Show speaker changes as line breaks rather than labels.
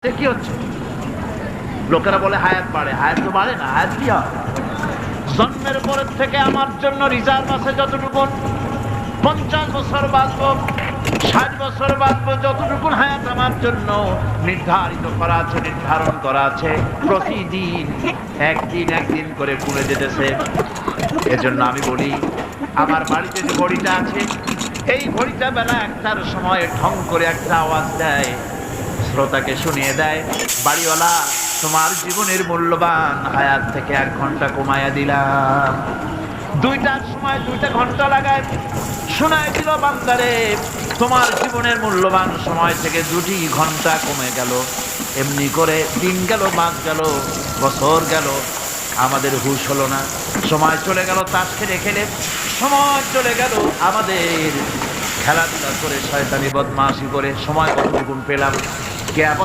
কি হচ্ছে? লোকেরা বলে হায়াত বাড়ে, হায়াত তো বাড়ে না। হায়াত কি হয়? জন্মের পরের থেকে আমার জন্য রিজার্ভ আছে যতটুকু, 50 বছর বাঁচবো, 60 বছর বাঁচবো, যতটুকু হায়াত আমার জন্য নির্ধারিত করা আছে, নির্ধারণ করা আছে, প্রতিদিন একদিন করে কমে যেতেছে। এজন্য আমি বলি, আমার বাড়িতে যে ঘড়িটা আছে, এই ঘড়িটা বেলা 1টার সময় ঢং করে একটা আওয়াজ দেয়, শ্রোতাকে শুনিয়ে দেয়, বাড়িওয়ালা তোমার জীবনের মূল্যবান হায়াত থেকে 1 ঘন্টা কমায়া দিলাম। 2টার সময় 2টা ঘন্টা লাগায় শোনায় দিল, বান্দারে তোমার জীবনের মূল্যবান সময় থেকে 2টি ঘন্টা কমে গেল। এমনি করে দিন গেল, মাস গেল, বছর গেল, আমাদের হুঁশ হলো না। সময় চলে গেল তাস খেলে খেলে, সময় চলে গেল আমাদের খেলাধুলা করে, শয়তানি বদমাশি করে, সময় কতটুকু পেলাম। কে